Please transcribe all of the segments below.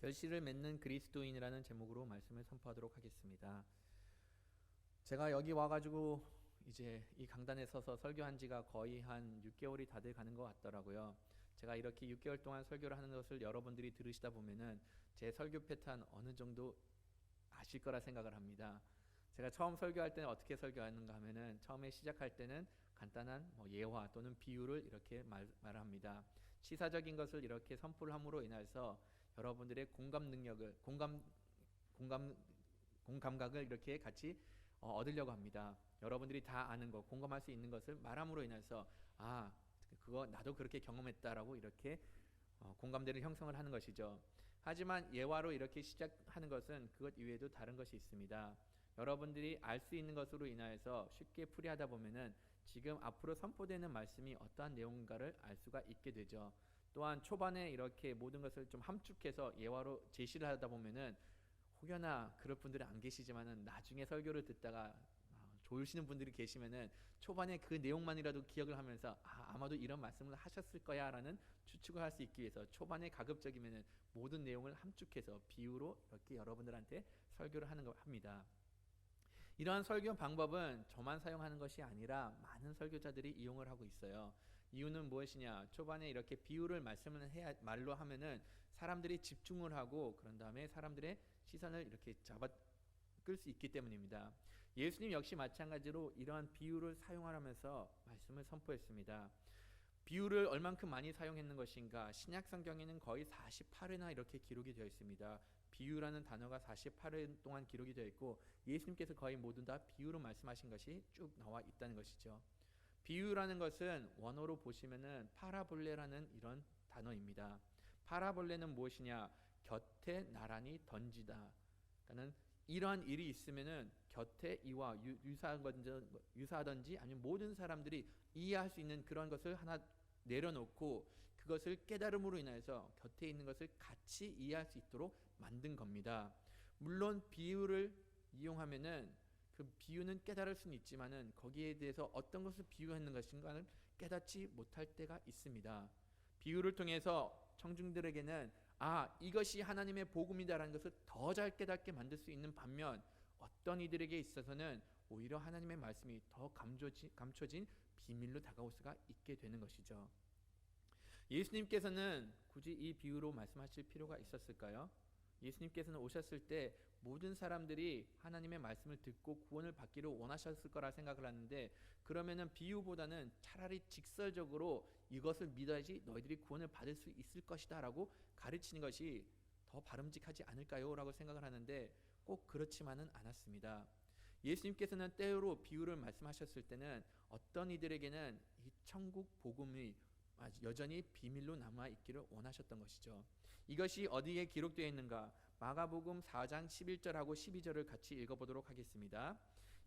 결실을 맺는 그리스도인이라는 제목으로 말씀을 선포하도록 하겠습니다. 제가 여기 와가지고 이제 이 강단에 서서 설교한 지가 거의 한 6개월이 다 돼 가는 것 같더라고요. 제가 이렇게 6개월 동안 설교를 하는 것을 여러분들이 들으시다 보면은 제 설교 패턴 어느 정도 아실 거라 생각을 합니다. 제가 처음 설교할 때는 어떻게 설교하는가 하면은 처음에 시작할 때는 간단한 예화 또는 비유를 이렇게 말합니다. 시사적인 것을 이렇게 선포를 함으로 인해서 여러분들의 공감 능력을 공감 공감각을 이렇게 같이 얻으려고 합니다. 여러분들이 다 아는 것, 공감할 수 있는 것을 말함으로 인해서 그거 나도 그렇게 경험했다라고 이렇게 공감대를 형성을 하는 것이죠. 하지만 예화로 이렇게 시작하는 것은 그것 이외에도 다른 것이 있습니다. 여러분들이 알 수 있는 것으로 인하여서 쉽게 풀이하다 보면은 지금 앞으로 선포되는 말씀이 어떠한 내용인가를 알 수가 있게 되죠. 또한 초반에 이렇게 모든 것을 좀 함축해서 예화로 제시를 하다 보면은 혹여나 그럴 분들은 안 계시지만은 나중에 설교를 듣다가 좋으시는 분들이 계시면은 초반에 그 내용만이라도 기억을 하면서 아마도 이런 말씀을 하셨을 거야라는 추측을 할 수 있기 위해서 초반에 가급적이면은 모든 내용을 함축해서 비유로 이렇게 여러분들한테 설교를 하는 거 합니다. 이러한 설교 방법은 저만 사용하는 것이 아니라 많은 설교자들이 이용을 하고 있어요. 이유는 무엇이냐? 초반에 이렇게 비유를 말로 하면은 사람들이 집중을 하고 그런 다음에 사람들의 시선을 이렇게 끌 수 있기 때문입니다. 예수님 역시 마찬가지로 이러한 비유를 사용하면서 말씀을 선포했습니다. 비유를 얼만큼 많이 사용했는 것인가? 신약 성경에는 거의 48회나 이렇게 기록이 되어 있습니다. 비유라는 단어가 48회 동안 기록이 되어 있고 예수님께서 거의 모두 다 비유로 말씀하신 것이 쭉 나와 있다는 것이죠. 비유라는 것은 원어로 보시면은 파라볼레라는 이런 단어입니다. 파라볼레는 무엇이냐? 곁에 나란히 던지다. 그러니까는 이러한 일이 있으면은 곁에 이와 유사하든지 아니면 모든 사람들이 이해할 수 있는 그런 것을 하나 내려놓고 그것을 깨달음으로 인해서 곁에 있는 것을 같이 이해할 수 있도록 만든 겁니다. 물론 비유를 이용하면은 그 비유는 깨달을 수는 있지만은 거기에 대해서 어떤 것을 비유하는 것인가를 깨닫지 못할 때가 있습니다. 비유를 통해서 청중들에게는 이것이 하나님의 복음이다라는 것을 더 잘 깨닫게 만들 수 있는 반면 어떤 이들에게 있어서는 오히려 하나님의 말씀이 더 감춰진 비밀로 다가올 수가 있게 되는 것이죠. 예수님께서는 굳이 이 비유로 말씀하실 필요가 있었을까요? 예수님께서는 오셨을 때 모든 사람들이 하나님의 말씀을 듣고 구원을 받기를 원하셨을 거라 생각을 하는데 그러면은 비유보다는 차라리 직설적으로 이것을 믿어야지 너희들이 구원을 받을 수 있을 것이다 라고 가르치는 것이 더 바람직하지 않을까요? 라고 생각을 하는데 꼭 그렇지만은 않았습니다. 예수님께서는 때로 비유를 말씀하셨을 때는 어떤 이들에게는 이 천국 복음이 여전히 비밀로 남아있기를 원하셨던 것이죠. 이것이 어디에 기록되어 있는가? 마가복음 4장 11절하고 12절을 같이 읽어보도록 하겠습니다.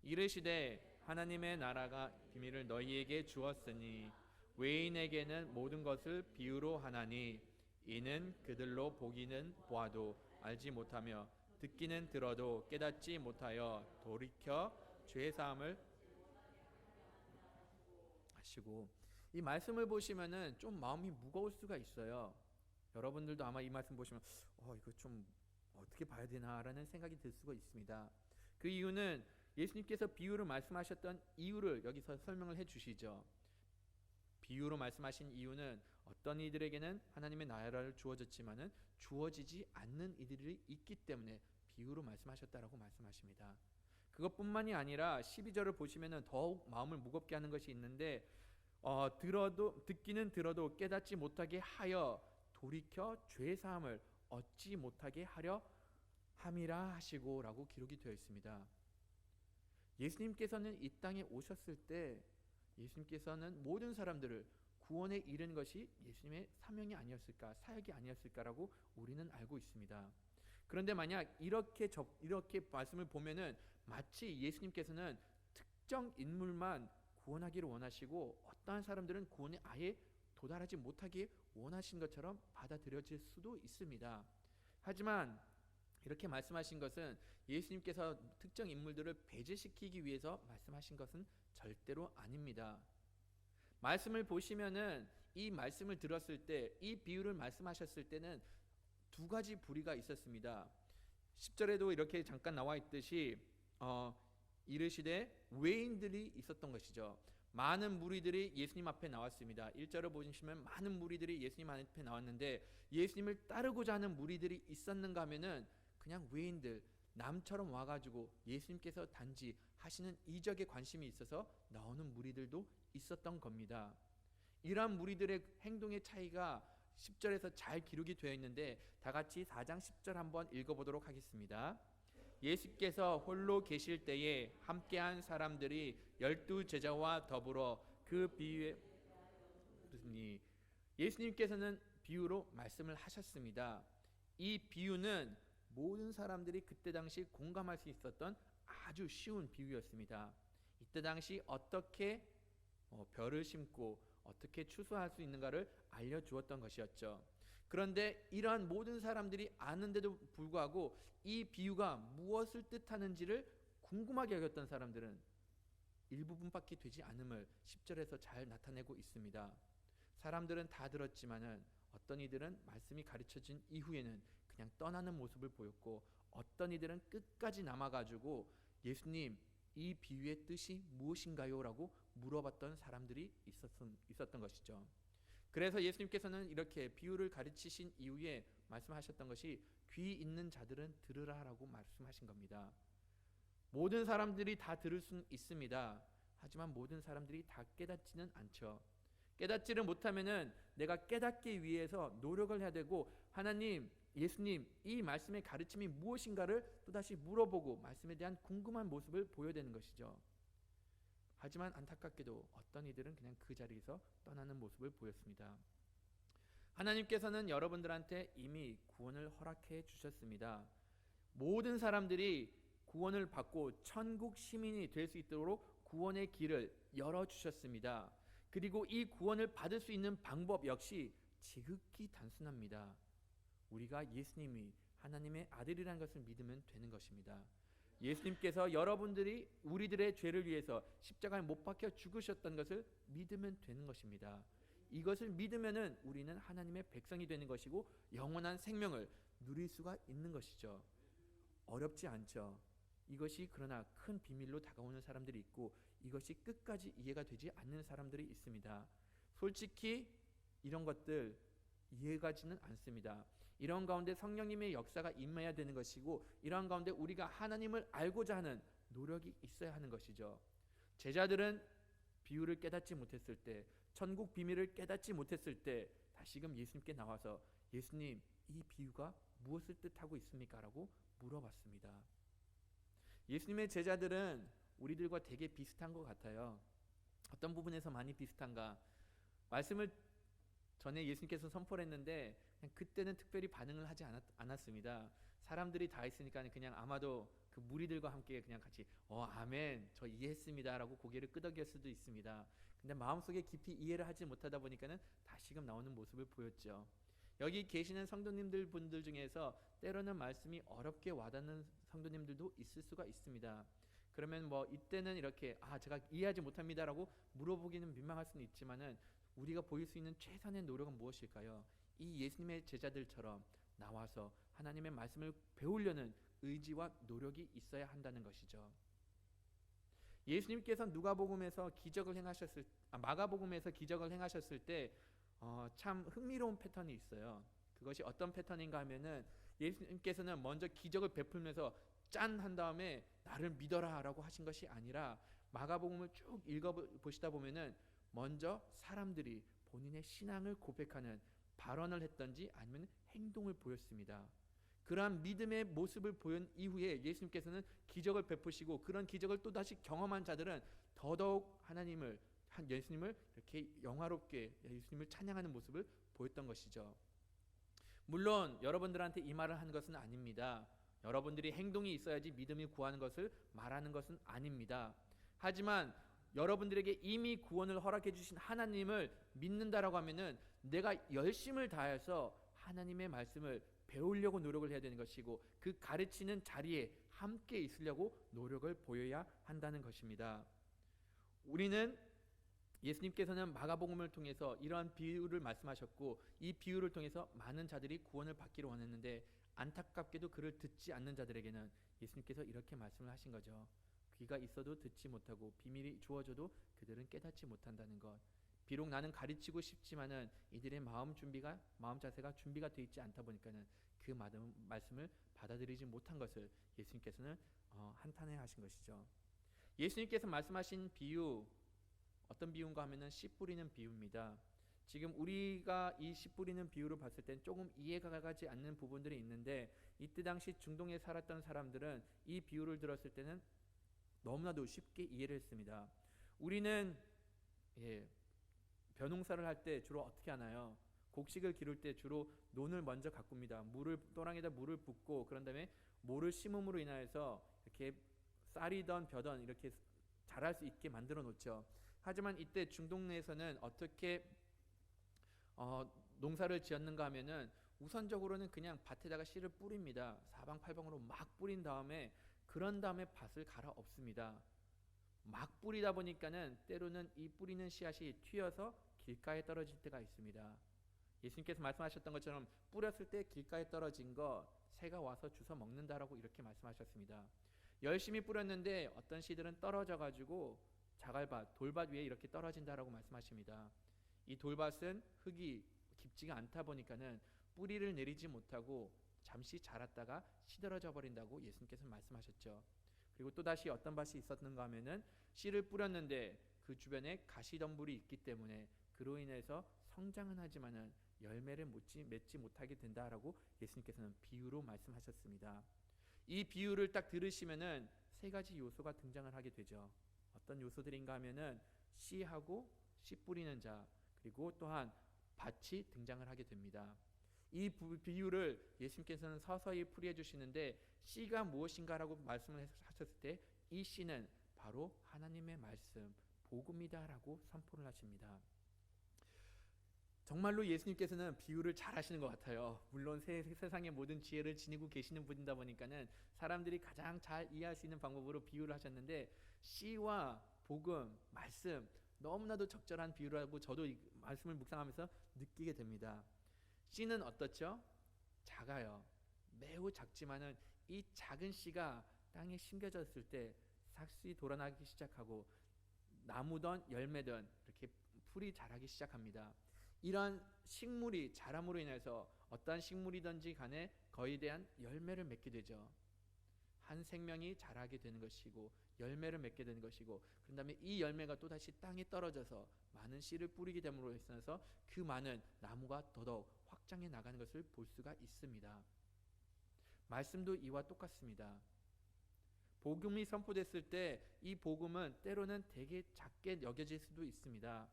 이르시되 하나님의 나라가 비밀을 너희에게 주었으니 외인에게는 모든 것을 비유로 하나니 이는 그들로 보기는 보아도 알지 못하며 듣기는 들어도 깨닫지 못하여 돌이켜 죄사함을 하시고 이 말씀을 보시면은 좀 마음이 무거울 수가 있어요. 여러분들도 아마 이 말씀 보시면 이거 좀 어떻게 봐야 되나라는 생각이 들 수가 있습니다. 그 이유는 예수님께서 비유를 말씀하셨던 이유를 여기서 설명을 해 주시죠. 비유로 말씀하신 이유는 어떤 이들에게는 하나님의 나라를 주어졌지만은 주어지지 않는 이들이 있기 때문에 비유로 말씀하셨다라고 말씀하십니다. 그것뿐만이 아니라 12절을 보시면은 더욱 마음을 무겁게 하는 것이 있는데 듣기는 들어도 깨닫지 못하게 하여 돌이켜 죄 사함을 얻지 못하게 하려 함이라 하시고라고 기록이 되어 있습니다. 예수님께서는 이 땅에 오셨을 때 예수님께서는 모든 사람들을 구원에 이른 것이 예수님의 사명이 아니었을까, 사역이 아니었을까라고 우리는 알고 있습니다. 그런데 만약 이렇게 말씀을 보면은 마치 예수님께서는 특정 인물만 구원하기를 원하시고 어떠한 사람들은 구원에 아예 도달하지 못하게 원하신 것처럼 받아들여질 수도 있습니다. 하지만 이렇게 말씀하신 것은 예수님께서 특정 인물들을 배제시키기 위해서 말씀하신 것은 절대로 아닙니다. 말씀을 보시면은 이 말씀을 들었을 때, 이 비유를 말씀하셨을 때는 두 가지 부류가 있었습니다. 10절에도 이렇게 잠깐 나와 있듯이 이르시되 외인들이 있었던 것이죠. 많은 무리들이 예수님 앞에 나왔습니다. 1절을 보시면 많은 무리들이 예수님 앞에 나왔는데 예수님을 따르고자 하는 무리들이 있었는가 하면은 그냥 외인들, 남처럼 와가지고 예수님께서 단지 하시는 이적에 관심이 있어서 나오는 무리들도 있었던 겁니다. 이러한 무리들의 행동의 차이가 10절에서 잘 기록이 되어 있는데 다 같이 4장 10절 한번 읽어보도록 하겠습니다. 예수께서 홀로 계실 때에 함께한 사람들이 12제자와 더불어 그 비유에 들으니, 예수님께서는 비유로 말씀을 하셨습니다. 이 비유는 모든 사람들이 그때 당시 공감할 수 있었던 아주 쉬운 비유였습니다. 이때 당시 어떻게 벼를 심고 어떻게 추수할 수 있는가를 알려주었던 것이었죠. 그런데 이러한 모든 사람들이 아는데도 불구하고 이 비유가 무엇을 뜻하는지를 궁금하게 여겼던 사람들은 일부분밖에 되지 않음을 10절에서 잘 나타내고 있습니다. 사람들은 다 들었지만은 어떤 이들은 말씀이 가르쳐진 이후에는 그냥 떠나는 모습을 보였고, 어떤 이들은 끝까지 남아가지고 예수님, 이 비유의 뜻이 무엇인가요? 라고 물어봤던 사람들이 있었던 것이죠. 그래서 예수님께서는 이렇게 비유를 가르치신 이후에 말씀하셨던 것이 귀 있는 자들은 들으라라고 말씀하신 겁니다. 모든 사람들이 다 들을 수는 있습니다. 하지만 모든 사람들이 다 깨닫지는 않죠. 깨닫지를 못하면은 내가 깨닫기 위해서 노력을 해야 되고, 하나님, 예수님, 이 말씀의 가르침이 무엇인가를 또다시 물어보고 말씀에 대한 궁금한 모습을 보여야 되는 것이죠. 하지만 안타깝게도 어떤 이들은 그냥 그 자리에서 떠나는 모습을 보였습니다. 하나님께서는 여러분들한테 이미 구원을 허락해 주셨습니다. 모든 사람들이 구원을 받고 천국 시민이 될 수 있도록 구원의 길을 열어주셨습니다. 그리고 이 구원을 받을 수 있는 방법 역시 지극히 단순합니다. 우리가 예수님이 하나님의 아들이라는 것을 믿으면 되는 것입니다. 예수님께서 여러분들이 우리들의 죄를 위해서 십자가에 못 박혀 죽으셨던 것을 믿으면 되는 것입니다. 이것을 믿으면은 우리는 하나님의 백성이 되는 것이고 영원한 생명을 누릴 수가 있는 것이죠. 어렵지 않죠. 이것이 그러나 큰 비밀로 다가오는 사람들이 있고, 이것이 끝까지 이해가 되지 않는 사람들이 있습니다. 솔직히 이런 것들 이해가지는 않습니다. 이런 가운데 성령님의 역사가 임해야 되는 것이고, 이런 가운데 우리가 하나님을 알고자 하는 노력이 있어야 하는 것이죠. 제자들은 비유를 깨닫지 못했을 때, 천국 비밀을 깨닫지 못했을 때 다시금 예수님께 나와서 예수님, 이 비유가 무엇을 뜻하고 있습니까? 라고 물어봤습니다. 예수님의 제자들은 우리들과 되게 비슷한 것 같아요. 어떤 부분에서 많이 비슷한가? 말씀을 전에 예수님께서 선포를 했는데 그냥 그때는 특별히 반응을 하지 않았습니다. 사람들이 다 있으니까 그냥 아마도 그 무리들과 함께 그냥 같이 아멘, 저 이해했습니다 라고 고개를 끄덕일 수도 있습니다. 근데 마음속에 깊이 이해를 하지 못하다 보니까는 다시금 나오는 모습을 보였죠. 여기 계시는 성도님들 분들 중에서 때로는 말씀이 어렵게 와닿는 성도님들도 있을 수가 있습니다. 그러면 이때는 이렇게 제가 이해하지 못합니다라고 물어보기는 민망할 수는 있지만은 우리가 보일 수 있는 최선의 노력은 무엇일까요? 이 예수님의 제자들처럼 나와서 하나님의 말씀을 배우려는 의지와 노력이 있어야 한다는 것이죠. 예수님께서 마가복음에서 기적을 행하셨을 때 참 흥미로운 패턴이 있어요. 그것이 어떤 패턴인가 하면은 예수님께서는 먼저 기적을 베풀면서 짠 한 다음에 나를 믿어라 라고 하신 것이 아니라, 마가복음을 쭉 읽어보시다 보면은 먼저 사람들이 본인의 신앙을 고백하는 발언을 했던지 아니면 행동을 보였습니다. 그러한 믿음의 모습을 보인 이후에 예수님께서는 기적을 베푸시고, 그런 기적을 또다시 경험한 자들은 더더욱 예수님을 이렇게 영화롭게 예수님을 찬양하는 모습을 보였던 것이죠. 물론 여러분들한테 이 말을 한 것은 아닙니다. 여러분들이 행동이 있어야지 믿음이 구하는 것을 말하는 것은 아닙니다. 하지만 여러분들에게 이미 구원을 허락해 주신 하나님을 믿는다라고 하면은 내가 열심을 다해서 하나님의 말씀을 배우려고 노력을 해야 되는 것이고, 그 가르치는 자리에 함께 있으려고 노력을 보여야 한다는 것입니다. 우리는 예수님께서는 마가복음을 통해서 이러한 비유를 말씀하셨고 이 비유를 통해서 많은 자들이 구원을 받기를 원했는데 안타깝게도 그를 듣지 않는 자들에게는 예수님께서 이렇게 말씀을 하신 거죠. 귀가 있어도 듣지 못하고 비밀이 주어져도 그들은 깨닫지 못한다는 것. 비록 나는 가르치고 싶지만은 이들의 마음 자세가 준비가 되어 있지 않다 보니까는 그 말씀을 받아들이지 못한 것을 예수님께서는 한탄해 하신 것이죠. 예수님께서 말씀하신 비유 어떤 비유인가 하면은 씨 뿌리는 비유입니다. 지금 우리가 이 씨 뿌리는 비유를 봤을 땐 조금 이해가 가지 않는 부분들이 있는데 이때 당시 중동에 살았던 사람들은 이 비유를 들었을 때는 너무나도 쉽게 이해를 했습니다. 우리는 벼농사를 할 때 주로 어떻게 하나요? 곡식을 기를 때 주로 논을 먼저 가꿉니다. 또랑에다 물을 붓고 그런 다음에 모를 심음으로 인하여서 이렇게 쌀이던 벼던 이렇게 자랄 수 있게 만들어 놓죠. 하지만 이때 중동에서는 어떻게 농사를 지었는가 하면은 우선적으로는 그냥 밭에다가 씨를 뿌립니다. 사방팔방으로 막 뿌린 다음에 그런 다음에 밭을 갈아 엎습니다. 막 뿌리다 보니까는 때로는 이 뿌리는 씨앗이 튀어서 길가에 떨어질 때가 있습니다. 예수님께서 말씀하셨던 것처럼 뿌렸을 때 길가에 떨어진 거 새가 와서 주워 먹는다라고 이렇게 말씀하셨습니다. 열심히 뿌렸는데 어떤 씨들은 떨어져 가지고 자갈밭, 돌밭 위에 이렇게 떨어진다라고 말씀하십니다. 이 돌밭은 흙이 깊지가 않다 보니까는 뿌리를 내리지 못하고 잠시 자랐다가 시들어져 버린다고 예수님께서 말씀하셨죠. 그리고 또 다시 어떤 밭이 있었는가 하면은 씨를 뿌렸는데 그 주변에 가시덤불이 있기 때문에 그로 인해서 성장은 하지만은 열매를 맺지 못하게 된다라고 예수님께서는 비유로 말씀하셨습니다. 이 비유를 딱 들으시면은 세 가지 요소가 등장을 하게 되죠. 어떤 요소들인가 하면은 씨하고 씨 뿌리는 자 그리고 또한 밭이 등장을 하게 됩니다. 이 비유를 예수님께서는 서서히 풀이해 주시는데 씨가 무엇인가라고 말씀을 하셨을 때 이 씨는 바로 하나님의 말씀 복음이다라고 선포를 하십니다. 정말로 예수님께서는 비유를 잘 하시는 것 같아요. 물론 세상의 모든 지혜를 지니고 계시는 분이다 보니까는 사람들이 가장 잘 이해할 수 있는 방법으로 비유를 하셨는데 씨와 복음, 말씀 너무나도 적절한 비유라고 저도 이 말씀을 묵상하면서 느끼게 됩니다. 씨는 어떻죠? 작아요. 매우 작지만은 이 작은 씨가 땅에 심겨졌을 때 싹이 돌아나기 시작하고 나무든 열매든 이렇게 풀이 자라기 시작합니다. 이러한 식물이 자람으로 인해서 어떠한 식물이든지 간에 거기에 대한 열매를 맺게 되죠. 한 생명이 자라게 되는 것이고 열매를 맺게 되는 것이고 그런 다음에 이 열매가 또다시 땅에 떨어져서 많은 씨를 뿌리게 됨으로 인해서 그 많은 나무가 더더욱 확장해 나가는 것을 볼 수가 있습니다. 말씀도 이와 똑같습니다. 복음이 선포됐을 때 이 복음은 때로는 되게 작게 여겨질 수도 있습니다.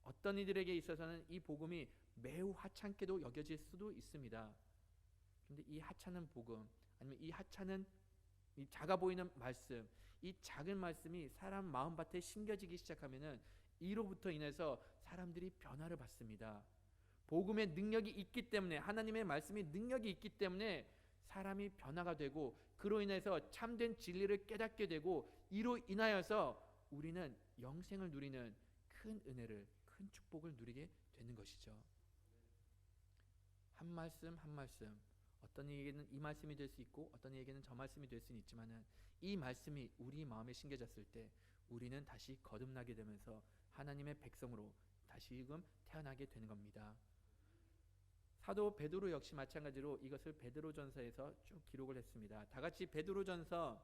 어떤 이들에게 있어서는 이 복음이 매우 하찮게도 여겨질 수도 있습니다. 그런데 이 하찮은 복음 아니면 이 하찮은 이 작아 보이는 말씀 이 작은 말씀이 사람 마음밭에 심겨지기 시작하면은 이로부터 인해서 사람들이 변화를 받습니다. 복음의 능력이 있기 때문에 하나님의 말씀이 능력이 있기 때문에 사람이 변화가 되고 그로 인해서 참된 진리를 깨닫게 되고 이로 인하여서 우리는 영생을 누리는 큰 은혜를 큰 축복을 누리게 되는 것이죠. 한 말씀 한 말씀 어떤 이에게는 이 말씀이 될 수 있고 어떤 이에게는 저 말씀이 될 수는 있지만은 이 말씀이 우리 마음에 심겨졌을 때 우리는 다시 거듭나게 되면서 하나님의 백성으로 다시금 태어나게 되는 겁니다. 사도 베드로 역시 마찬가지로 이것을 베드로전서에서 쭉 기록을 했습니다. 다 같이 베드로전서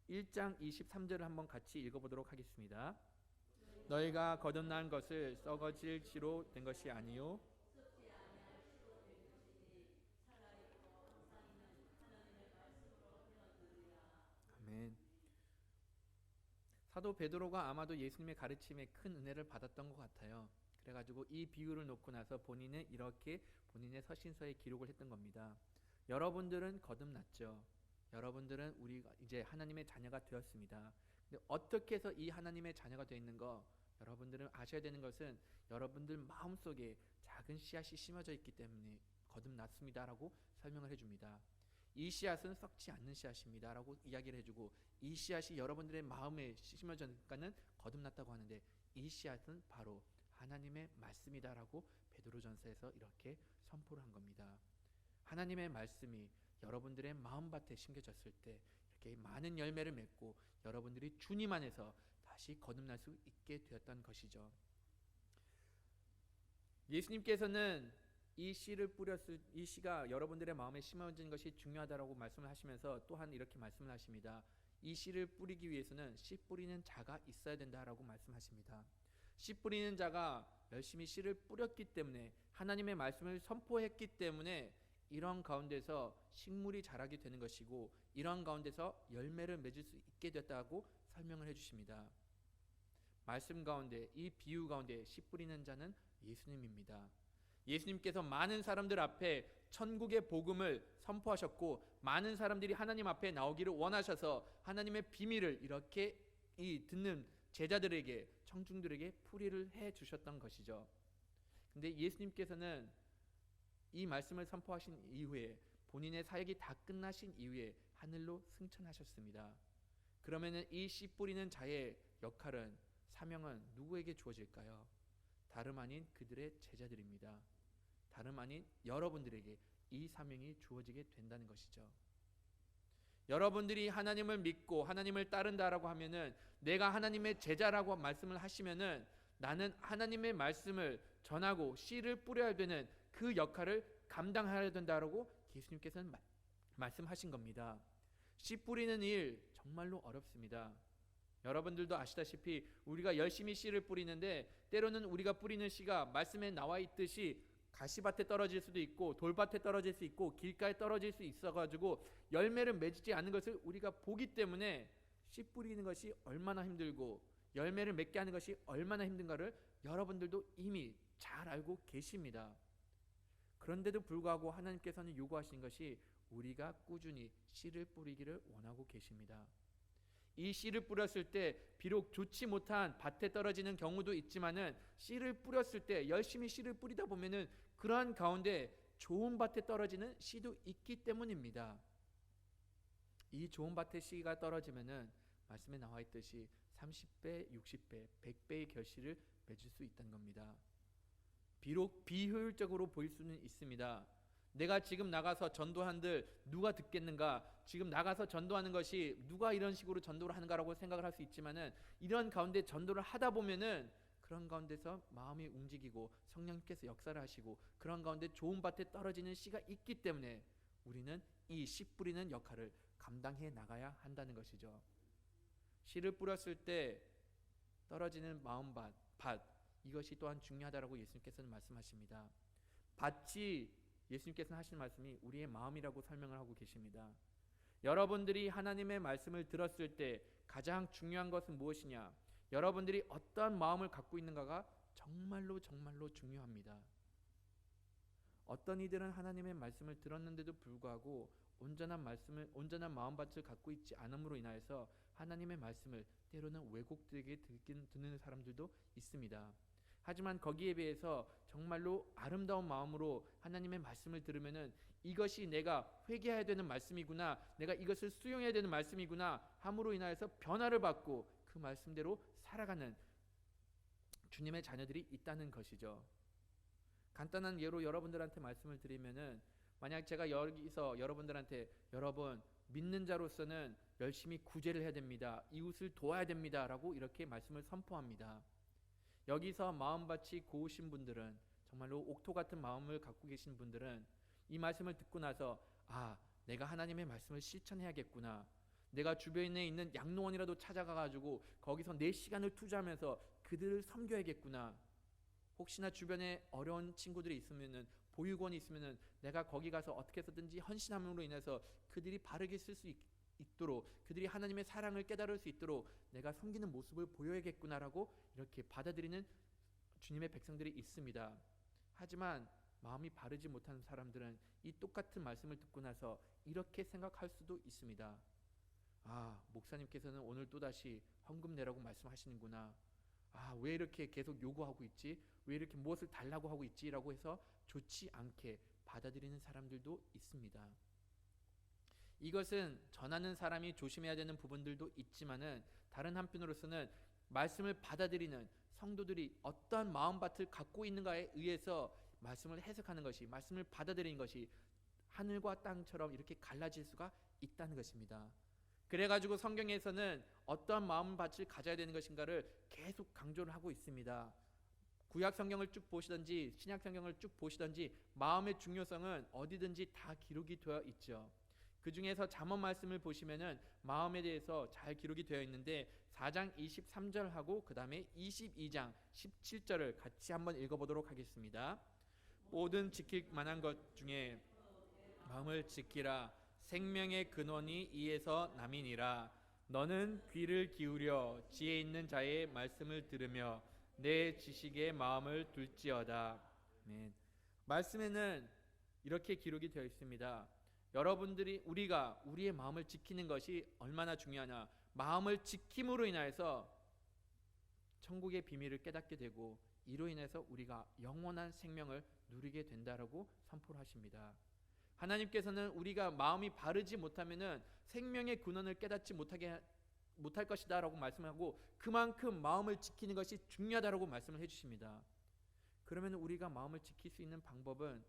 1장 23절을 한번 같이 읽어보도록 하겠습니다. 너희가 거듭난 것을 썩어질 씨로 된 것이 아니요 아멘. 사도 베드로가 아마도 예수님의 가르침에 큰 은혜를 받았던 것 같아요. 그래가지고 이 비유를 놓고 나서 본인은 이렇게 본인의 서신서에 기록을 했던 겁니다. 여러분들은 거듭났죠. 여러분들은 우리가 이제 하나님의 자녀가 되었습니다. 근데 어떻게 해서 이 하나님의 자녀가 되어 있는 거 여러분들은 아셔야 되는 것은 여러분들 마음속에 작은 씨앗이 심어져 있기 때문에 거듭났습니다라고 설명을 해줍니다. 이 씨앗은 썩지 않는 씨앗입니다 라고 이야기를 해주고 이 씨앗이 여러분들의 마음에 심어졌으니까는 거듭났다고 하는데 이 씨앗은 바로 하나님의 말씀이다라고 베드로전서에서 이렇게 선포를 한 겁니다. 하나님의 말씀이 여러분들의 마음밭에 심겨졌을 때 이렇게 많은 열매를 맺고 여러분들이 주님 안에서 다시 거듭날 수 있게 되었던 것이죠. 예수님께서는 이 씨가 여러분들의 마음에 심어진 것이 중요하다라고 말씀을 하시면서 또한 이렇게 말씀을 하십니다. 이 씨를 뿌리기 위해서는 씨 뿌리는 자가 있어야 된다라고 말씀하십니다. 씨 뿌리는 자가 열심히 씨를 뿌렸기 때문에 하나님의 말씀을 선포했기 때문에 이런 가운데서 식물이 자라게 되는 것이고 이런 가운데서 열매를 맺을 수 있게 됐다고 설명을 해주십니다. 말씀 가운데 이 비유 가운데 씨 뿌리는 자는 예수님입니다. 예수님께서 많은 사람들 앞에 천국의 복음을 선포하셨고 많은 사람들이 하나님 앞에 나오기를 원하셔서 하나님의 비밀을 이렇게 이 듣는 제자들에게 청중들에게 풀이를 해 주셨던 것이죠. 근데 예수님께서는 이 말씀을 선포하신 이후에 본인의 사역이 다 끝나신 이후에 하늘로 승천하셨습니다. 그러면은 이 씨 뿌리는 자의 역할은 사명은 누구에게 주어질까요? 다름 아닌 그들의 제자들입니다. 다름 아닌 여러분들에게 이 사명이 주어지게 된다는 것이죠. 여러분들이 하나님을 믿고 하나님을 따른다라고 하면은 내가 하나님의 제자라고 말씀을 하시면은 나는 하나님의 말씀을 전하고 씨를 뿌려야 되는 그 역할을 감당해야 된다라고 예수님께서는 말씀하신 겁니다. 씨 뿌리는 일 정말로 어렵습니다. 여러분들도 아시다시피 우리가 열심히 씨를 뿌리는데 때로는 우리가 뿌리는 씨가 말씀에 나와 있듯이 가시밭에 떨어질 수도 있고 돌밭에 떨어질 수 있고 길가에 떨어질 수 있어가지고 열매를 맺지 않는 것을 우리가 보기 때문에 씨 뿌리는 것이 얼마나 힘들고 열매를 맺게 하는 것이 얼마나 힘든가를 여러분들도 이미 잘 알고 계십니다. 그런데도 불구하고 하나님께서는 요구하신 것이 우리가 꾸준히 씨를 뿌리기를 원하고 계십니다. 이 씨를 뿌렸을 때 비록 좋지 못한 밭에 떨어지는 경우도 있지만은 씨를 뿌렸을 때 열심히 씨를 뿌리다 보면은 그러한 가운데 좋은 밭에 떨어지는 씨도 있기 때문입니다. 이 좋은 밭에 씨가 떨어지면은 말씀에 나와 있듯이 30배, 60배, 100배의 결실을 맺을 수 있다는 겁니다. 비록 비효율적으로 보일 수는 있습니다. 내가 지금 나가서 전도한들 누가 듣겠는가? 지금 나가서 전도하는 것이 누가 이런 식으로 전도를 하는가라고 생각을 할 수 있지만은 이런 가운데 전도를 하다 보면은 그런 가운데서 마음이 움직이고 성령께서 역사를 하시고 그런 가운데 좋은 밭에 떨어지는 씨가 있기 때문에 우리는 이 씨 뿌리는 역할을 감당해 나가야 한다는 것이죠. 씨를 뿌렸을 때 떨어지는 마음밭, 이것이 또한 중요하다라고 예수님께서는 말씀하십니다. 밭이 예수님께서는 하신 말씀이 우리의 마음이라고 설명을 하고 계십니다. 여러분들이 하나님의 말씀을 들었을 때 가장 중요한 것은 무엇이냐? 여러분들이 어떠한 마음을 갖고 있는가가 정말로 중요합니다. 어떤 이들은 하나님의 말씀을 들었는데도 불구하고 온전한 마음밭을 갖고 있지 않음으로 인하여서 하나님의 말씀을 때로는 왜곡되게 듣는 사람들도 있습니다. 하지만 거기에 비해서 정말로 아름다운 마음으로 하나님의 말씀을 들으면은 이것이 내가 회개해야 되는 말씀이구나, 내가 이것을 수용해야 되는 말씀이구나 함으로 인하여서 변화를 받고 그 말씀대로 살아가는 주님의 자녀들이 있다는 것이죠. 간단한 예로 여러분들한테 말씀을 드리면은 만약 제가 여기서 여러분들한테 여러분 믿는 자로서는 열심히 구제를 해야 됩니다, 이웃을 도와야 됩니다 라고 이렇게 말씀을 선포합니다. 여기서 마음밭이 고우신 분들은 정말로 옥토 같은 마음을 갖고 계신 분들은 이 말씀을 듣고 나서 내가 하나님의 말씀을 실천해야겠구나, 내가 주변에 있는 양로원이라도 찾아가가지고 거기서 내 시간을 투자하면서 그들을 섬겨야겠구나, 혹시나 주변에 어려운 친구들이 있으면은 보육원이 있으면은 내가 거기 가서 어떻게 해서든지 헌신함으로 인해서 그들이 바르게 쓸 수 있도록 그들이 하나님의 사랑을 깨달을 수 있도록 내가 섬기는 모습을 보여야겠구나라고 이렇게 받아들이는 주님의 백성들이 있습니다. 하지만 마음이 바르지 못한 사람들은 이 똑같은 말씀을 듣고 나서 이렇게 생각할 수도 있습니다. 목사님께서는 오늘 또다시 헌금 내라고 말씀하시는구나, 왜 이렇게 계속 요구하고 있지, 왜 이렇게 무엇을 달라고 하고 있지 라고 해서 좋지 않게 받아들이는 사람들도 있습니다. 이것은 전하는 사람이 조심해야 되는 부분들도 있지만은 다른 한편으로서는 말씀을 받아들이는 성도들이 어떠한 마음밭을 갖고 있는가에 의해서 말씀을 해석하는 것이, 말씀을 받아들이는 것이 하늘과 땅처럼 이렇게 갈라질 수가 있다는 것입니다. 그래가지고 성경에서는 어떠한 마음밭을 가져야 되는 것인가를 계속 강조를 하고 있습니다. 구약 성경을 쭉 보시든지 신약 성경을 쭉 보시든지 마음의 중요성은 어디든지 다 기록이 되어 있죠. 그 중에서 잠언 말씀을 보시면은 마음에 대해서 잘 기록이 되어 있는데 4장 23절하고 그 다음에 22장 17절을 같이 한번 읽어보도록 하겠습니다. 모든 지킬 만한 것 중에 마음을 지키라. 생명의 근원이 이에서 남이니라. 너는 귀를 기울여 지혜 있는 자의 말씀을 들으며 내 지식의 마음을 둘지어다. 아멘. 말씀에는 이렇게 기록이 되어 있습니다. 여러분들이 우리가 우리의 마음을 지키는 것이 얼마나 중요하냐. 마음을 지킴으로 인하여서 천국의 비밀을 깨닫게 되고 이로 인해서 우리가 영원한 생명을 누리게 된다라고 선포를 하십니다. 하나님께서는 우리가 마음이 바르지 못하면은 생명의 근원을 깨닫지 못할 것이다라고 말씀하고 그만큼 마음을 지키는 것이 중요하다라고 말씀을 해주십니다. 그러면 우리가 마음을 지킬 수 있는 방법은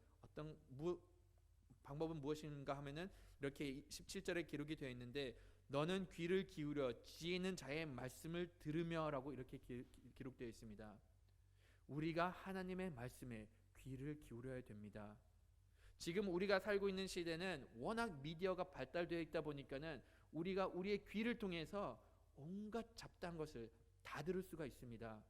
방법은 무엇인가 하면은 이렇게 17절에 기록이 되어 있는데 너는 귀를 기울여 지혜 있는 자의 말씀을 들으며라고 이렇게 기록되어 있습니다. 우리가 하나님의 말씀에 귀를 기울여야 됩니다. 지금 우리가 살고 있는 시대는 워낙 미디어가 발달되어 있다 보니까는 우리가 우리의 귀를 통해서 온갖 잡다한 것을 다 들을 수가 있습니다.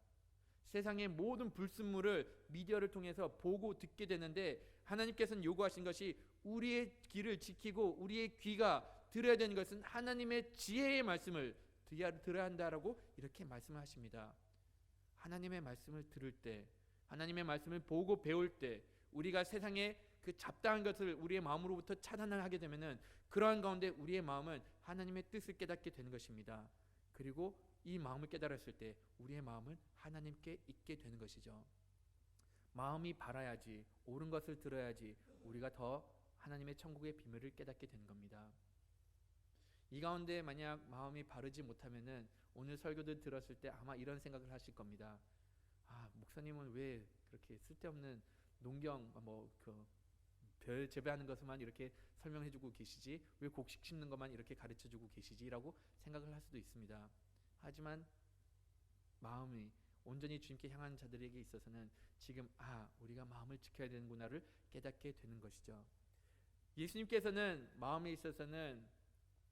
세상의 모든 불순물을 미디어를 통해서 보고 듣게 되는데 하나님께서는 요구하신 것이 우리의 귀를 지키고 우리의 귀가 들어야 되는 것은 하나님의 지혜의 말씀을 들어야 한다라고 이렇게 말씀을 하십니다. 하나님의 말씀을 들을 때, 하나님의 말씀을 보고 배울 때 우리가 세상의 그 잡다한 것을 우리의 마음으로부터 차단을 하게 되면은 그러한 가운데 우리의 마음은 하나님의 뜻을 깨닫게 되는 것입니다. 그리고 이 마음을 깨달았을 때 우리의 마음은 하나님께 있게 되는 것이죠. 마음이 바라야지, 옳은 것을 들어야지 우리가 더 하나님의 천국의 비밀을 깨닫게 되는 겁니다. 이 가운데 만약 마음이 바르지 못하면은 오늘 설교들 들었을 때 아마 이런 생각을 하실 겁니다. 아, 목사님은 왜 그렇게 쓸데없는 농경 별 재배하는 것만 이렇게 설명해주고 계시지? 왜 곡식 심는 것만 이렇게 가르쳐주고 계시지?라고 생각을 할 수도 있습니다. 하지만 마음이 온전히 주님께 향한 자들에게 있어서는 지금 우리가 마음을 지켜야 되는구나를 깨닫게 되는 것이죠. 예수님께서는 마음에 있어서는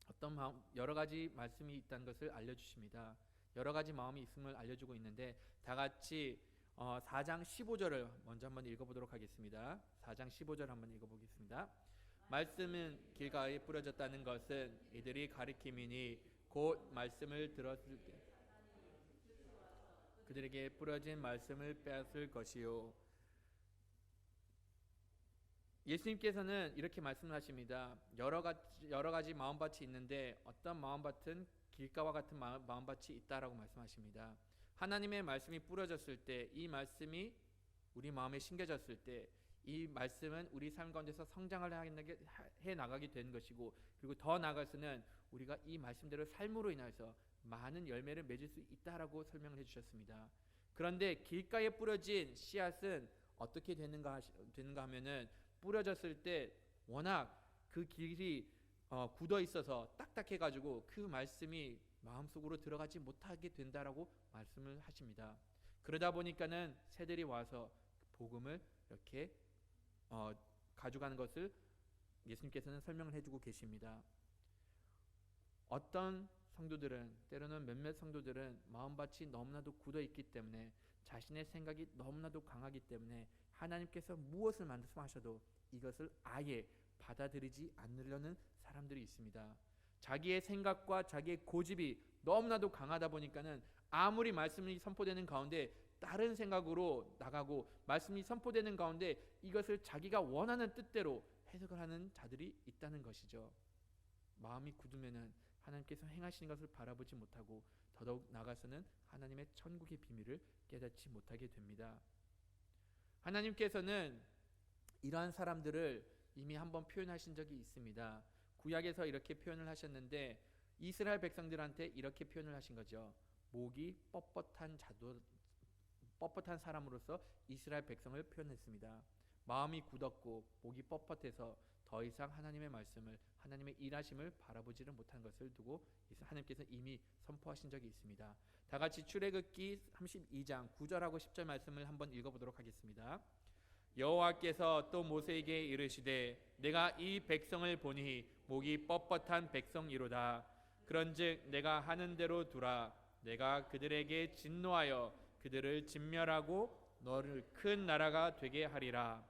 어떤 여러 가지 말씀이 있다는 것을 알려주십니다. 여러 가지 마음이 있음을 알려주고 있는데 다 같이 4장 15절을 먼저 한번 읽어보도록 하겠습니다. 4장 15절 한번 읽어보겠습니다. 말씀은 길가에 뿌려졌다는 것은 이들이 가리킴이니 곧 말씀을 들었을 때 그들에게 뿌려진 말씀을 빼앗을 것이요. 예수님께서는 이렇게 말씀하십니다. 여러 가지 마음밭이 있는데 어떤 마음밭은 길가와 같은 마음밭이 있다라고 말씀하십니다. 하나님의 말씀이 뿌려졌을 때 이 말씀이 우리 마음에 심겨졌을 때 이 말씀은 우리 삶 가운데서 성장을 해 나가게 되는 것이고 그리고 더 나아가서는 우리가 이 말씀대로 삶으로 인해서 많은 열매를 맺을 수 있다라고 설명을 해주셨습니다. 그런데 길가에 뿌려진 씨앗은 어떻게 되는가 하면은 뿌려졌을 때 워낙 그 길이 굳어 있어서 딱딱해가지고 그 말씀이 마음속으로 들어가지 못하게 된다라고 말씀을 하십니다. 그러다 보니까는 새들이 와서 복음을 이렇게 가져가는 것을 예수님께서는 설명을 해주고 계십니다. 어떤 성도들은 때로는 몇몇 성도들은 마음밭이 너무나도 굳어 있기 때문에 자신의 생각이 너무나도 강하기 때문에 하나님께서 무엇을 말씀하셔도 이것을 아예 받아들이지 않으려는 사람들이 있습니다. 자기의 생각과 자기의 고집이 너무나도 강하다 보니까는 아무리 말씀이 선포되는 가운데 다른 생각으로 나가고 말씀이 선포되는 가운데 이것을 자기가 원하는 뜻대로 해석을 하는 자들이 있다는 것이죠. 마음이 굳으면은 하나님께서 행하시는 것을 바라보지 못하고 더더욱 나가서는 하나님의 천국의 비밀을 깨닫지 못하게 됩니다. 하나님께서는 이러한 사람들을 이미 한번 표현하신 적이 있습니다. 구약에서 이렇게 표현을 하셨는데 이스라엘 백성들한테 이렇게 표현을 하신 거죠. 목이 뻣뻣한 뻣뻣한 사람으로서 이스라엘 백성을 표현했습니다. 마음이 굳었고 목이 뻣뻣해서 더 이상 하나님의 말씀을, 하나님의 일하심을 바라보지를 못한 것을 두고 하나님께서 이미 선포하신 적이 있습니다. 다 같이 출애굽기 32장 9절하고 10절 말씀을 한번 읽어보도록 하겠습니다. 여호와께서 또 모세에게 이르시되 내가 이 백성을 보니 목이 뻣뻣한 백성이로다. 그런즉 내가 하는 대로 두라. 내가 그들에게 진노하여 그들을 진멸하고 너를 큰 나라가 되게 하리라.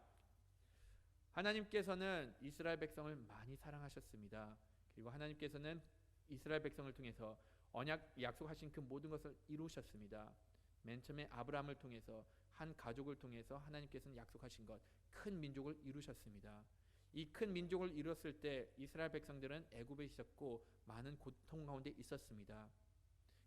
하나님께서는 이스라엘 백성을 많이 사랑하셨습니다. 그리고 하나님께서는 이스라엘 백성을 통해서 언약 약속하신 그 모든 것을 이루셨습니다. 맨 처음에 아브라함을 통해서, 한 가족을 통해서 하나님께서는 약속하신 것, 큰 민족을 이루셨습니다. 이 큰 민족을 이뤘을 때 이스라엘 백성들은 애굽에 있었고 많은 고통 가운데 있었습니다.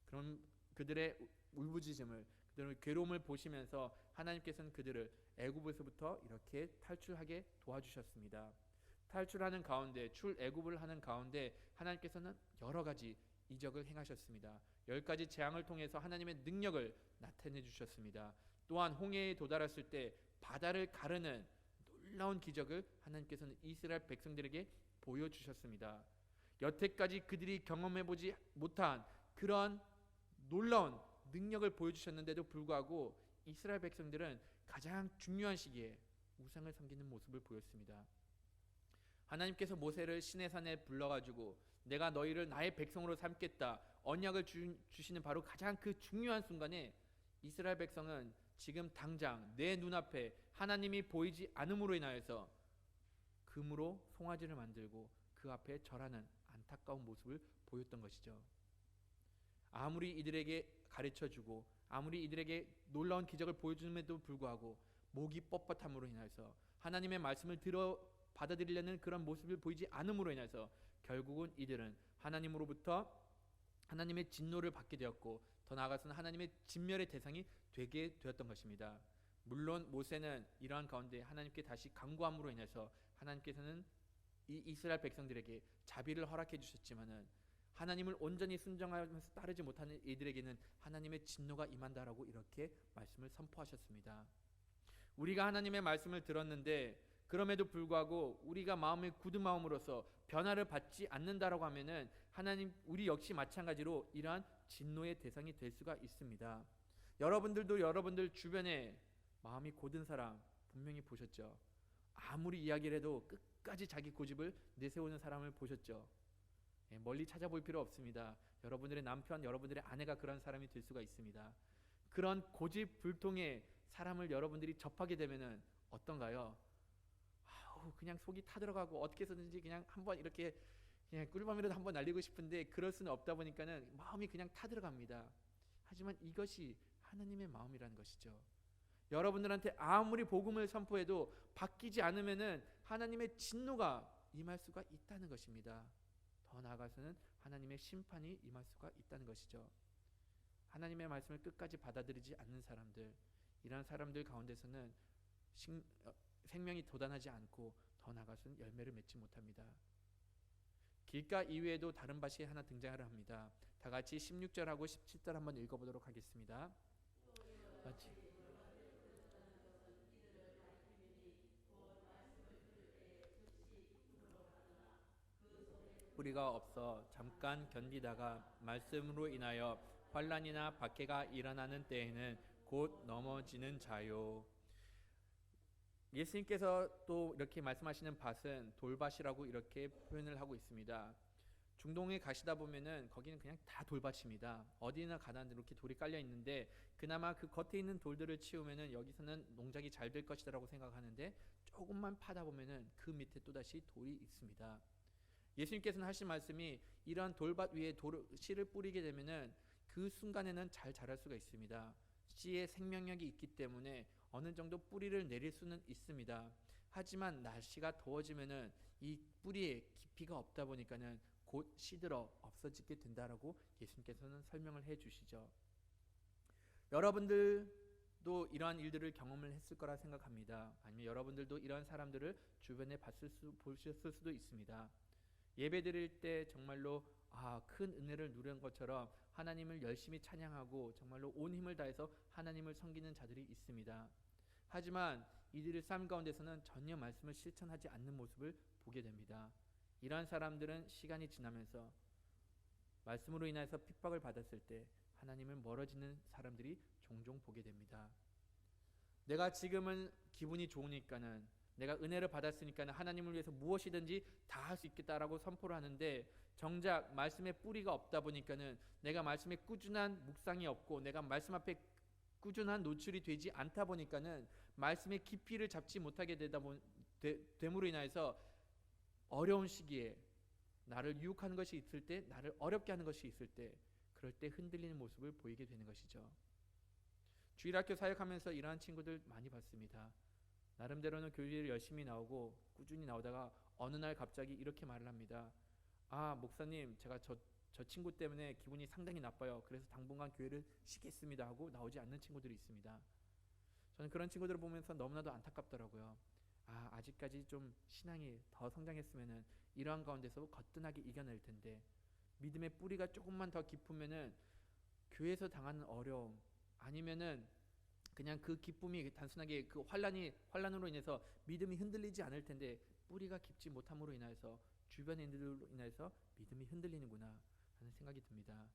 그럼 그들의 울부짖음을, 그들의 괴로움을 보시면서 하나님께서는 그들을 애굽에서부터 이렇게 탈출하게 도와주셨습니다. 탈출하는 가운데, 출애굽을 하는 가운데 하나님께서는 여러 가지 이적을 행하셨습니다. 10가지 재앙을 통해서 하나님의 능력을 나타내 주셨습니다. 또한 홍해에 도달했을 때 바다를 가르는 놀라운 기적을 하나님께서는 이스라엘 백성들에게 보여주셨습니다. 여태까지 그들이 경험해보지 못한 그런 놀라운 능력을 보여주셨는데도 불구하고 이스라엘 백성들은 가장 중요한 시기에 우상을 섬기는 모습을 보였습니다. 하나님께서 모세를 시내산에 불러가지고 내가 너희를 나의 백성으로 삼겠다 언약을 주시는 바로 가장 그 중요한 순간에 이스라엘 백성은 지금 당장 내 눈앞에 하나님이 보이지 않음으로 인하여서 금으로 송아지를 만들고 그 앞에 절하는 안타까운 모습을 보였던 것이죠. 아무리 이들에게 가르쳐주고 아무리 이들에게 놀라운 기적을 보여줌에도 불구하고 목이 뻣뻣함으로 인해서 하나님의 말씀을 받아들이려는 그런 모습을 보이지 않음으로 인해서 결국은 이들은 하나님으로부터 하나님의 진노를 받게 되었고 더 나아가서는 하나님의 진멸의 대상이 되게 되었던 것입니다. 물론 모세는 이러한 가운데 하나님께 다시 간구함으로 인해서 하나님께서는 이 이스라엘 백성들에게 자비를 허락해 주셨지만은 하나님을 온전히 순종하면서 따르지 못하는 이들에게는 하나님의 진노가 임한다라고 이렇게 말씀을 선포하셨습니다. 우리가 하나님의 말씀을 들었는데 그럼에도 불구하고 우리가 마음의 굳은 마음으로서 변화를 받지 않는다라고 하면은 하나님 우리 역시 마찬가지로 이러한 진노의 대상이 될 수가 있습니다. 여러분들도 여러분들 주변에 마음이 고든 사람 분명히 보셨죠. 아무리 이야기를 해도 끝까지 자기 고집을 내세우는 사람을 보셨죠. 멀리 찾아볼 필요 없습니다. 여러분들의 남편, 여러분들의 아내가 그런 사람이 될 수가 있습니다. 그런 고집 불통의 사람을 여러분들이 접하게 되면은 어떤가요? 그냥 속이 타들어가고 어떻게 해서든지 그냥 한번 이렇게 그냥 꿀밤이라도 한번 날리고 싶은데 그럴 수는 없다 보니까는 마음이 그냥 타들어갑니다. 하지만 이것이 하나님의 마음이라는 것이죠. 여러분들한테 아무리 복음을 선포해도 바뀌지 않으면은 하나님의 진노가 임할 수가 있다는 것입니다. 더 나아가서는 하나님의 심판이 임할 수가 있다는 것이죠. 하나님의 말씀을 끝까지 받아들이지 않는 사람들, 이러한 사람들 가운데서는 생명이 돋아나지 않고 더 나아가서는 열매를 맺지 못합니다. 길가 이외에도 다른 밭이 하나 등장을 합니다. 다 같이 16절하고 17절 한번 읽어보도록 하겠습니다. 같이. 뿌리가 없어 잠깐 견디다가 말씀으로 인하여 환난이나 박해가 일어나는 때에는 곧 넘어지는 자요. 예수님께서 또 이렇게 말씀하시는 밭은 돌밭이라고 이렇게 표현을 하고 있습니다. 중동에 가시다 보면은 거기는 그냥 다 돌밭입니다. 어디나 가나 이렇게 돌이 깔려 있는데 그나마 그 겉에 있는 돌들을 치우면은 여기서는 농작이 잘 될 것이다라고 생각하는데 조금만 파다 보면은 그 밑에 또 다시 돌이 있습니다. 예수님께서는 하신 말씀이 이러한 돌밭 위에 씨를 뿌리게 되면은 그 순간에는 잘 자랄 수가 있습니다. 씨에 생명력이 있기 때문에 어느 정도 뿌리를 내릴 수는 있습니다. 하지만 날씨가 더워지면은 이 뿌리에 깊이가 없다 보니까는 곧 시들어 없어지게 된다라고 예수님께서는 설명을 해 주시죠. 여러분들도 이러한 일들을 경험을 했을 거라 생각합니다. 아니면 여러분들도 이러한 사람들을 주변에 보셨을 수도 있습니다. 예배 드릴 때 정말로 큰 은혜를 누린 것처럼 하나님을 열심히 찬양하고 정말로 온 힘을 다해서 하나님을 섬기는 자들이 있습니다. 하지만 이들의 삶 가운데서는 전혀 말씀을 실천하지 않는 모습을 보게 됩니다. 이러한 사람들은 시간이 지나면서 말씀으로 인해서 핍박을 받았을 때 하나님을 멀어지는 사람들이 종종 보게 됩니다. 내가 지금은 기분이 좋으니까는, 내가 은혜를 받았으니까는 하나님을 위해서 무엇이든지 다 할 수 있겠다라고 선포를 하는데, 정작 말씀에 뿌리가 없다 보니까는, 내가 말씀에 꾸준한 묵상이 없고 내가 말씀 앞에 꾸준한 노출이 되지 않다 보니까는 말씀의 깊이를 잡지 못하게 됨으로 인하여서 어려운 시기에 나를 유혹하는 것이 있을 때, 나를 어렵게 하는 것이 있을 때, 그럴 때 흔들리는 모습을 보이게 되는 것이죠. 주일학교 사역하면서 이러한 친구들 많이 봤습니다. 나름대로는 교회를 열심히 나오고 꾸준히 나오다가 어느 날 갑자기 이렇게 말을 합니다. 목사님, 제가 저 친구 때문에 기분이 상당히 나빠요. 그래서 당분간 교회를 쉬겠습니다 하고 나오지 않는 친구들이 있습니다. 저는 그런 친구들을 보면서 너무나도 안타깝더라고요. 아직까지 좀 신앙이 더 성장했으면은 이러한 가운데서 거뜬하게 이겨낼 텐데, 믿음의 뿌리가 조금만 더 깊으면은 교회에서 당하는 어려움, 아니면은 그냥 그 기쁨이 단순하게 그 환란으로 인해서 믿음이 흔들리지 않을 텐데, 뿌리가 깊지 못함으로 인해서 주변인들로 인해서 믿음이 흔들리는구나 하는 생각이 듭니다.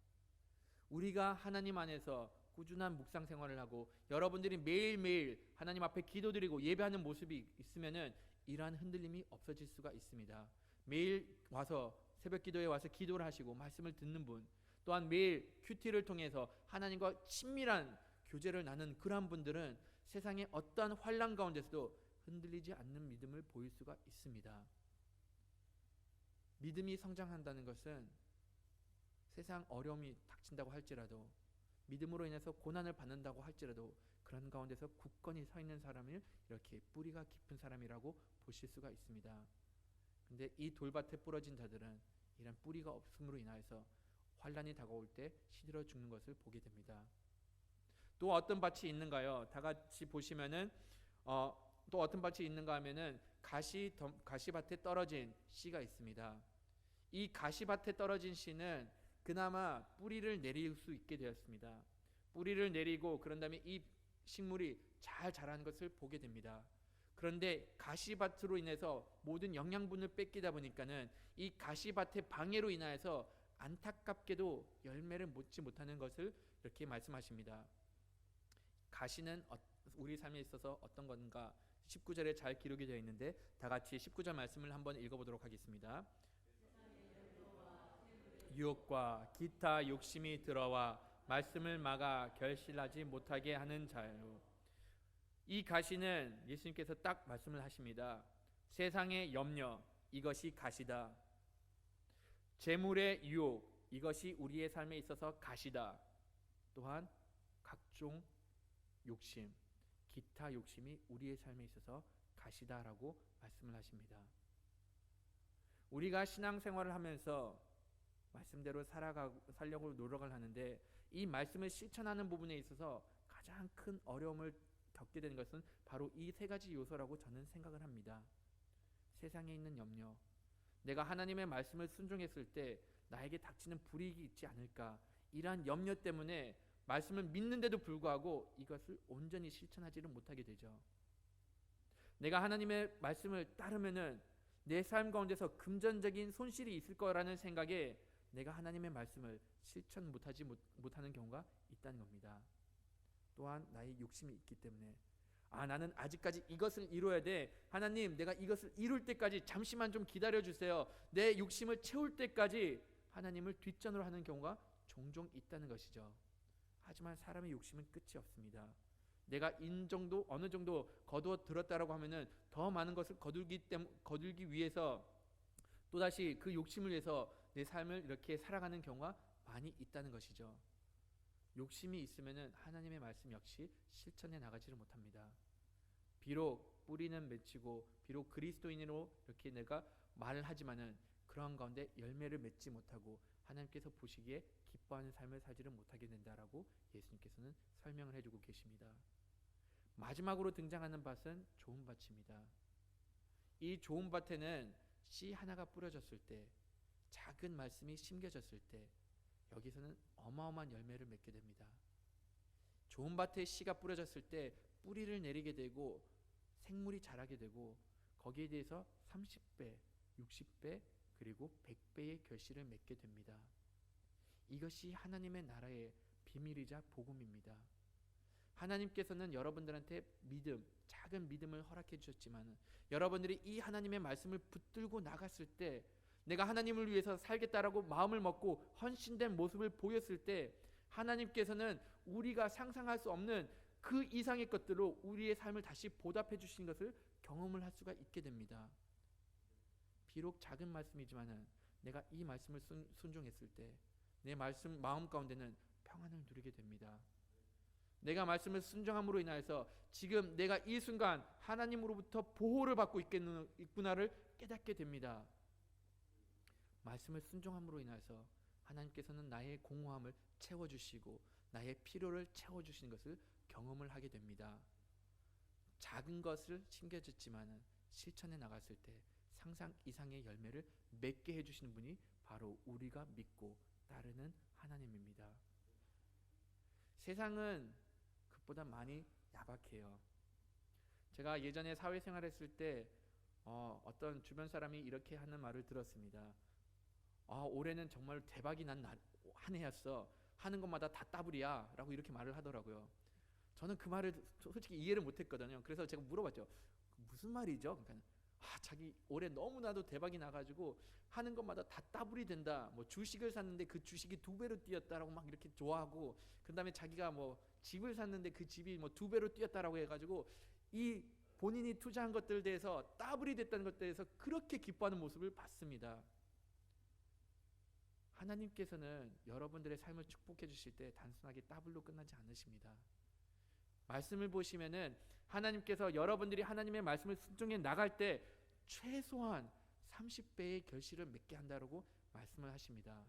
우리가 하나님 안에서 꾸준한 묵상 생활을 하고 여러분들이 매일매일 하나님 앞에 기도드리고 예배하는 모습이 있으면은 이러한 흔들림이 없어질 수가 있습니다. 매일 와서 새벽 기도에 와서 기도를 하시고 말씀을 듣는 분, 또한 매일 큐티를 통해서 하나님과 친밀한 교제를 나눈 그러한 분들은 세상의 어떠한 환난 가운데서도 흔들리지 않는 믿음을 보일 수가 있습니다. 믿음이 성장한다는 것은 세상 어려움이 닥친다고 할지라도, 믿음으로 인해서 고난을 받는다고 할지라도 그런 가운데서 굳건히 서 있는 사람을 이렇게 뿌리가 깊은 사람이라고 보실 수가 있습니다. 근데 이 돌밭에 부러진 자들은 이런 뿌리가 없음으로 인하여서 환란이 다가올 때 시들어 죽는 것을 보게 됩니다. 또 어떤 밭이 있는가요? 다 같이 보시면은 또 어떤 밭이 있는가 하면은 가시밭에 떨어진 씨가 있습니다. 이 가시밭에 떨어진 씨는 그나마 뿌리를 내릴 수 있게 되었습니다. 뿌리를 내리고 그런 다음에 이 식물이 잘 자라는 것을 보게 됩니다. 그런데 가시밭으로 인해서 모든 영양분을 뺏기다 보니까는 이 가시밭의 방해로 인하여서 안타깝게도 열매를 맺지 못하는 것을 이렇게 말씀하십니다. 가시는 우리 삶에 있어서 어떤 건가? 19절에 잘 기록이 되어 있는데 다 같이 19절 말씀을 한번 읽어보도록 하겠습니다. 유혹과 기타 욕심이 들어와 말씀을 막아 결실하지 못하게 하는 자요. 이 가시는 예수님께서 딱 말씀을 하십니다. 세상의 염려, 이것이 가시다. 재물의 유혹, 이것이 우리의 삶에 있어서 가시다. 또한 각종 욕심, 기타 욕심이 우리의 삶에 있어서 가시다라고 말씀을 하십니다. 우리가 신앙생활을 하면서 말씀대로 살려고 노력을 하는데, 이 말씀을 실천하는 부분에 있어서 가장 큰 어려움을 겪게 되는 것은 바로 이 세 가지 요소라고 저는 생각을 합니다. 세상에 있는 염려, 내가 하나님의 말씀을 순종했을 때 나에게 닥치는 불이익이 있지 않을까, 이러한 염려 때문에 말씀을 믿는데도 불구하고 이것을 온전히 실천하지를 못하게 되죠. 내가 하나님의 말씀을 따르면은 내 삶 가운데서 금전적인 손실이 있을 거라는 생각에 내가 하나님의 말씀을 실천 못하는 경우가 있다는 겁니다. 또한 나의 욕심이 있기 때문에 나는 아직까지 이것을 이루어야 돼. 하나님, 내가 이것을 이룰 때까지 잠시만 좀 기다려주세요. 내 욕심을 채울 때까지 하나님을 뒷전으로 하는 경우가 종종 있다는 것이죠. 하지만 사람의 욕심은 끝이 없습니다. 내가 어느 정도 거두어 들었다라고 하면은 더 많은 것을 거둘기 위해서 또다시 그 욕심을 위해서 내 삶을 이렇게 살아가는 경우가 많이 있다는 것이죠. 욕심이 있으면은 하나님의 말씀 역시 실천해 나가지를 못합니다. 비록 뿌리는 맺히고 비록 그리스도인으로 이렇게 내가 말을 하지만은 그러한 가운데 열매를 맺지 못하고 하나님께서 보시기에 기뻐하는 삶을 살지를 못하게 된다라고 예수님께서는 설명을 해주고 계십니다. 마지막으로 등장하는 밭은 좋은 밭입니다. 이 좋은 밭에는 씨 하나가 뿌려졌을 때 작은 말씀이 심겨졌을 때 여기서는 어마어마한 열매를 맺게 됩니다. 좋은 밭에 씨가 뿌려졌을 때 뿌리를 내리게 되고 생물이 자라게 되고 거기에 대해서 30배, 60배 그리고 100배의 결실을 맺게 됩니다. 이것이 하나님의 나라의 비밀이자 복음입니다. 하나님께서는 여러분들한테 믿음, 작은 믿음을 허락해 주셨지만 여러분들이 이 하나님의 말씀을 붙들고 나갔을 때 내가 하나님을 위해서 살겠다라고 마음을 먹고 헌신된 모습을 보였을 때 하나님께서는 우리가 상상할 수 없는 그 이상의 것들로 우리의 삶을 다시 보답해 주신 것을 경험을 할 수가 있게 됩니다. 비록 작은 말씀이지만 내가 이 말씀을 순종했을 때 내 마음 가운데는 평안을 누리게 됩니다. 내가 말씀을 순종함으로 인하여서 지금 내가 이 순간 하나님으로부터 보호를 받고 있구나를 깨닫게 됩니다. 말씀을 순종함으로 인하여서 하나님께서는 나의 공허함을 채워주시고 나의 필요를 채워주시는 것을 경험을 하게 됩니다. 작은 것을 심겨졌지만 실천해 나갔을 때 상상 이상의 열매를 맺게 해주시는 분이 바로 우리가 믿고 따르는 하나님입니다. 세상은 그보다 많이 야박해요. 제가 예전에 사회생활 했을 때 어떤 주변 사람이 이렇게 하는 말을 들었습니다. 올해는 정말 대박이 난 한 해였어. 하는 것마다 다 따블이야 라고 이렇게 말을 하더라고요. 저는 그 말을 솔직히 이해를 못했거든요. 그래서 제가 물어봤죠. 무슨 말이죠? 그러니까 자기 올해 너무나도 대박이 나가지고 하는 것마다 다 따블이 된다. 뭐 주식을 샀는데 그 주식이 2배로 뛰었다라고 막 이렇게 좋아하고, 그 다음에 자기가 뭐 집을 샀는데 그 집이 뭐 2배로 뛰었다라고 해가지고 이 본인이 투자한 것들에 대해서 따블이 됐다는 것들에 대해서 그렇게 기뻐하는 모습을 봤습니다. 하나님께서는 여러분들의 삶을 축복해 주실 때 단순하게 따블로 끝나지 않으십니다. 말씀을 보시면은 하나님께서 여러분들이 하나님의 말씀을 순종해 나갈 때 최소한 30배의 결실을 맺게 한다고 말씀을 하십니다.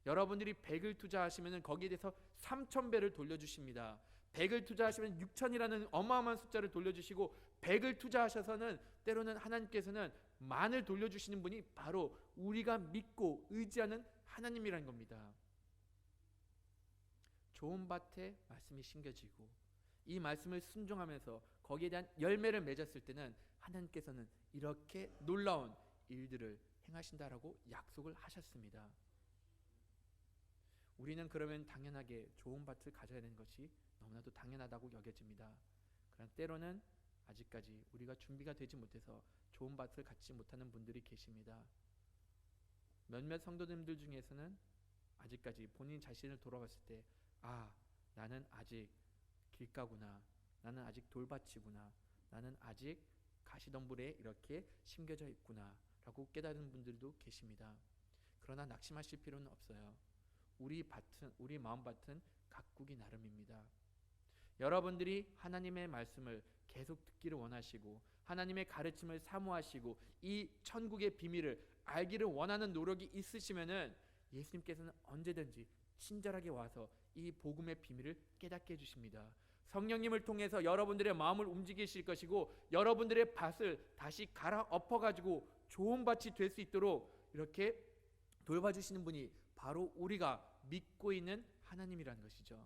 여러분들이 100을 투자하시면 거기에 대해서 3000배를 돌려주십니다. 100을 투자하시면 6000이라는 어마어마한 숫자를 돌려주시고 100을 투자하셔서는 때로는 하나님께서는 만을 돌려주시는 분이 바로 우리가 믿고 의지하는 하나님이라는 겁니다. 좋은 밭에 말씀이 심겨지고 이 말씀을 순종하면서 거기에 대한 열매를 맺었을 때는 하나님께서는 이렇게 놀라운 일들을 행하신다라고 약속을 하셨습니다. 우리는 그러면 당연하게 좋은 밭을 가져야 되는 것이 너무나도 당연하다고 여겨집니다. 그러나 때로는 아직까지 우리가 준비가 되지 못해서 좋은 밭을 갖지 못하는 분들이 계십니다. 몇몇 성도님들 중에서는 아직까지 본인 자신을 돌아봤을 때 나는 아직 길가구나, 나는 아직 돌밭이구나, 나는 아직 가시덤불에 이렇게 심겨져 있구나 라고 깨달은 분들도 계십니다. 그러나 낙심하실 필요는 없어요. 우리 마음밭은 가꾸기 나름입니다. 여러분들이 하나님의 말씀을 계속 듣기를 원하시고 하나님의 가르침을 사모하시고 이 천국의 비밀을 알기를 원하는 노력이 있으시면은 예수님께서는 언제든지 친절하게 와서 이 복음의 비밀을 깨닫게 해주십니다. 성령님을 통해서 여러분들의 마음을 움직이실 것이고 여러분들의 밭을 다시 갈아엎어가지고 좋은 밭이 될 수 있도록 이렇게 돌봐주시는 분이 바로 우리가 믿고 있는 하나님이라는 것이죠.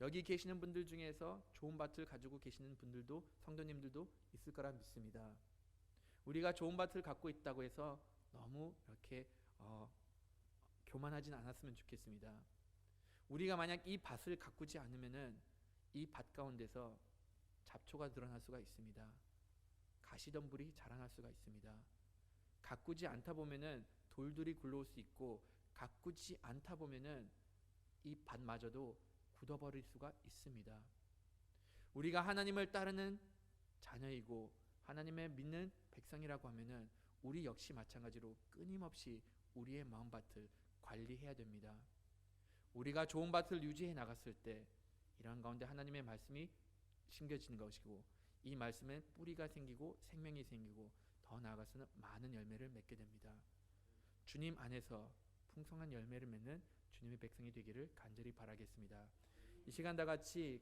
여기 계시는 분들 중에서 좋은 밭을 가지고 계시는 분들도 성도님들도 있을 거라 믿습니다. 우리가 좋은 밭을 갖고 있다고 해서 너무 이렇게 교만하진 않았으면 좋겠습니다. 우리가 만약 이 밭을 가꾸지 않으면은 이 밭 가운데서 잡초가 드러날 수가 있습니다. 가시덤불이 자라날 수가 있습니다. 가꾸지 않다 보면은 돌들이 굴러올 수 있고 가꾸지 않다 보면은 이 밭마저도 굳어버릴 수가 있습니다. 우리가 하나님을 따르는 자녀이고 하나님의 믿는 백성이라고 하면은 우리 역시 마찬가지로 끊임없이 우리의 마음밭을 관리해야 됩니다. 우리가 좋은 밭을 유지해 나갔을 때 이러한 가운데 하나님의 말씀이 심겨지는 것이고 이 말씀에 뿌리가 생기고 생명이 생기고 더 나아가서는 많은 열매를 맺게 됩니다. 주님 안에서 풍성한 열매를 맺는 주님의 백성이 되기를 간절히 바라겠습니다. 이 시간 다 같이